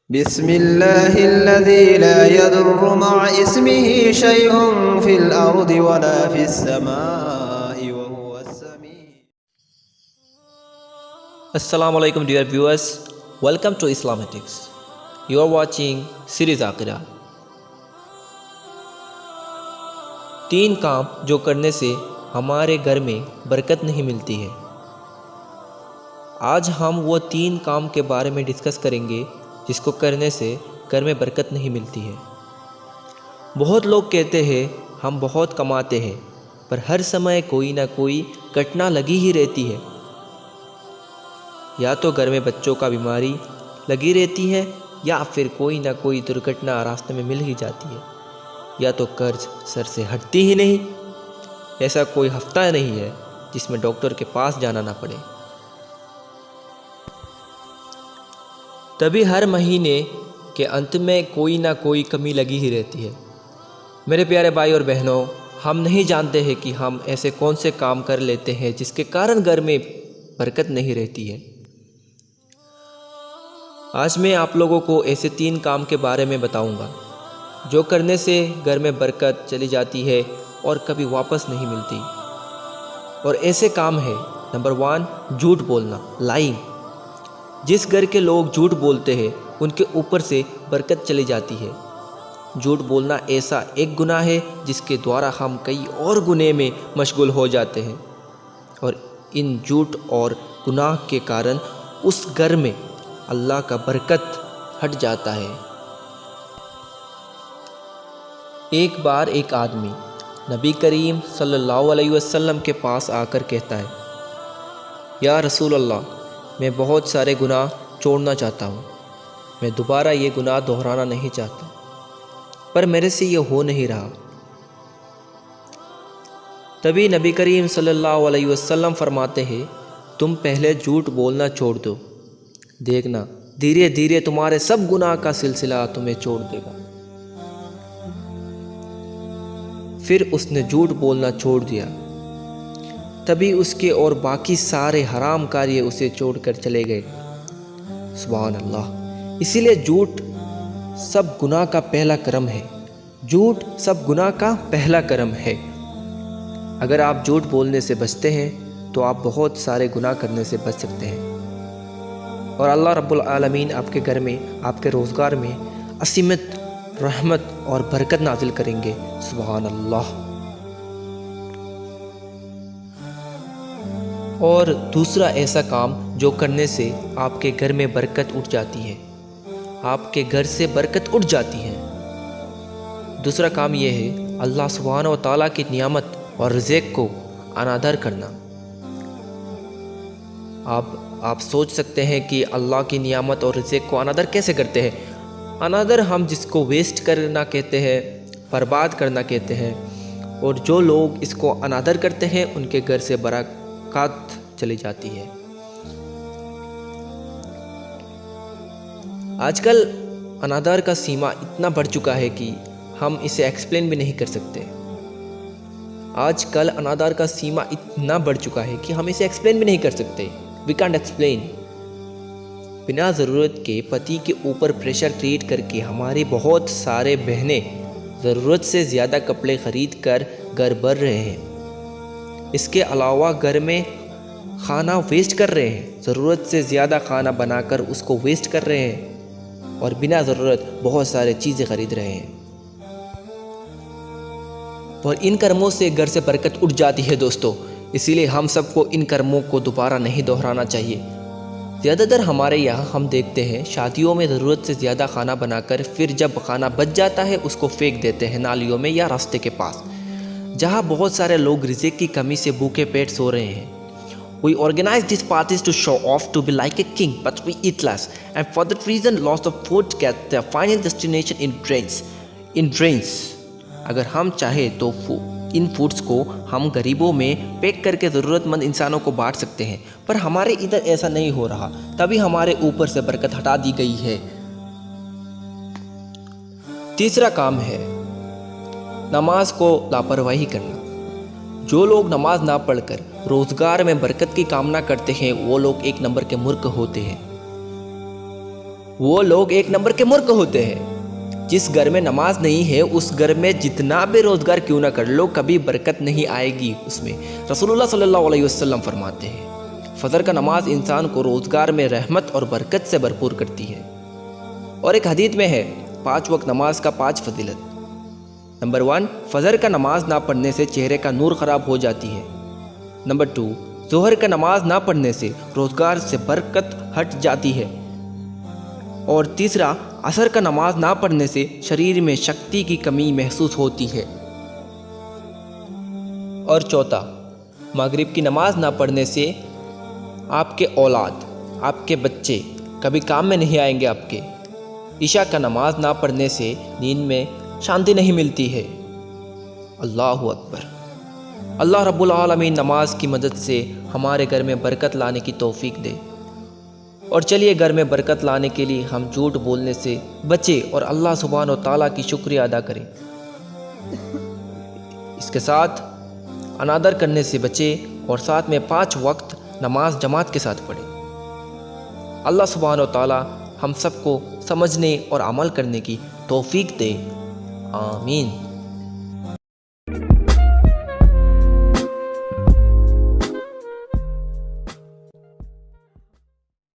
बिस्मिल्लाहिल्लज़ी ला यदुर्रु मअ इस्मिही शैउन फिल अर्दि वला फिस समाई व हुवस समीउ। Assalamu alaikum dear viewers, welcome to Islamatics. You are watching series Akira. 3 काम जो करने से हमारे घर में बरकत नहीं मिलती है। आज हम वो 3 काम के बारे में डिस्कस करेंगे जिसको करने से घर में बरकत नहीं मिलती है। बहुत लोग कहते हैं हम बहुत कमाते हैं, पर हर समय कोई ना कोई घटना लगी ही रहती है। या तो घर में बच्चों का बीमारी लगी रहती है, या फिर कोई ना कोई दुर्घटना रास्ते में मिल ही जाती है, या तो कर्ज सर से हटती ही नहीं। ऐसा कोई हफ्ता नहीं है जिसमें डॉक्टर के पास जाना ना पड़े। तभी हर महीने के अंत में कोई ना कोई कमी लगी ही रहती है। मेरे प्यारे भाई और बहनों, हम नहीं जानते हैं कि हम ऐसे कौन से काम कर लेते हैं जिसके कारण घर में बरकत नहीं रहती है। आज मैं आप लोगों को ऐसे 3 काम के बारे में बताऊंगा जो करने से घर में बरकत चली जाती है और कभी वापस नहीं मिलती। और ऐसे काम है, नंबर 1, झूठ बोलना, लाइंग। जिस घर के लोग झूठ बोलते हैं उनके ऊपर से बरकत चली जाती है। झूठ बोलना ऐसा एक गुनाह है जिसके द्वारा हम कई और गुनाह में मशगूल हो जाते हैं, और इन झूठ और गुनाह के कारण उस घर में अल्लाह का बरकत हट जाता है। एक बार एक आदमी नबी करीम सल्लल्लाहु अलैहि वसल्लम के पास आकर कहता है, या रसूल अल्लाह, मैं बहुत सारे गुनाह छोड़ना चाहता हूँ। मैं दोबारा ये गुनाह दोहराना नहीं चाहता, पर मेरे से ये हो नहीं रहा। तभी नबी करीम सल्लल्लाहु अलैहि वसल्लम फरमाते हैं, तुम पहले झूठ बोलना छोड़ दो, देखना धीरे धीरे तुम्हारे सब गुनाह का सिलसिला तुम्हें छोड़ देगा। फिर उसने झूठ बोलना छोड़ दिया। तभी उसके और बाकी सारे हराम कार्य उसे छोड़कर चले गए। सुभान अल्लाह। इसीलिए झूठ सब गुनाह का पहला कर्म है। झूठ सब गुनाह का पहला कर्म है। अगर आप झूठ बोलने से बचते हैं तो आप बहुत सारे गुनाह करने से बच सकते हैं, और अल्लाह रब्बुल आलमीन आपके घर में, आपके रोज़गार में असीमित रहमत और बरकत नाजिल करेंगे। सुभान अल्लाह। और दूसरा ऐसा काम जो करने से आपके घर में बरकत उठ जाती है, आपके घर से बरकत उठ जाती है। दूसरा काम यह है अल्लाह सुब्हानहू व तआला की नियामत और रिज़्क़ को अनादर करना। आप सोच सकते हैं कि अल्लाह की नियामत और रिज़्क़ को अनादर कैसे करते हैं। अनादर हम जिसको वेस्ट करना कहते हैं, बर्बाद करना कहते हैं, और जो लोग इसको अनादर करते हैं उनके घर से बरकत चली जाती है। आजकल अनादर का सीमा इतना बढ़ चुका है कि हम इसे एक्सप्लेन भी नहीं कर सकते। आजकल अनादर का सीमा इतना बढ़ चुका है कि हम इसे एक्सप्लेन भी नहीं कर सकते। We can't explain. बिना ज़रूरत के पति के ऊपर प्रेशर क्रिएट करके हमारे बहुत सारे बहनें ज़रूरत से ज़्यादा कपड़े ख़रीद कर घर भर रहे हैं। इसके अलावा घर में खाना वेस्ट कर रहे हैं, ज़रूरत से ज़्यादा खाना बनाकर उसको वेस्ट कर रहे हैं, और बिना ज़रूरत बहुत सारे चीज़ें ख़रीद रहे हैं। और इन कर्मों से घर से बरकत उठ जाती है दोस्तों। इसीलिए हम सबको इन कर्मों को दोबारा नहीं दोहराना चाहिए। ज़्यादातर हमारे यहाँ हम देखते हैं शादियों में ज़रूरत से ज़्यादा खाना बनाकर फिर जब खाना बच जाता है उसको फेंक देते हैं नालियों में या रास्ते के पास, जहाँ बहुत सारे लोग रिज़्क़ की कमी से भूखे पेट सो रहे हैं। We organize these parties to show off to be like a king, but we eat less, and for that reason lots of food get their final destination in drains. अगर हम चाहें तो इन फूड्स को हम गरीबों में पैक करके ज़रूरतमंद इंसानों को बांट सकते हैं, पर हमारे इधर ऐसा नहीं हो रहा। तभी हमारे ऊपर से बरकत हटा दी गई है। तीसरा काम है नमाज को लापरवाही करना। जो लोग नमाज ना पढ़कर रोज़गार में बरकत की कामना करते हैं वो लोग एक नंबर के मूर्ख होते हैं। वो लोग एक नंबर के मूर्ख होते हैं। जिस घर में नमाज नहीं है उस घर में जितना बेरोजगार क्यों ना कर लो, कभी बरकत नहीं आएगी उसमें। रसूलुल्लाह सल्लल्लाहु अलैहि वसल्लम फरमाते हैं, फजर का नमाज इंसान को रोजगार में रहमत और बरकत से भरपूर करती है। और एक हदीस में है 5 वक्त नमाज का 5 फजीलत। नंबर 1, फजर का नमाज ना पढ़ने से चेहरे का नूर खराब हो जाती है। नंबर 2, जोहर का नमाज ना पढ़ने से रोजगार से बरकत हट जाती है। और तीसरा, असर का नमाज ना पढ़ने से शरीर में शक्ति की कमी महसूस होती है। और चौथा, मगरिब की नमाज ना पढ़ने से आपके औलाद, आपके बच्चे कभी काम में नहीं आएंगे आपके। ईशा का नमाज ना पढ़ने से नींद में शांति नहीं मिलती है। अल्लाहु अकबर। अल्लाह रब्बुल आलमीन नमाज की मदद से हमारे घर में बरकत लाने की तौफीक दे। और चलिए घर में बरकत लाने के लिए हम झूठ बोलने से बचे और अल्लाह सुब्हान व तआला की शुक्रिया अदा करें। इसके साथ अनादर करने से बचे और साथ में 5 वक्त नमाज जमात के साथ पढ़ें। अल्लाह सुब्हान व तआला हम सबको समझने और अमल करने की तौफीक दे। आमीन।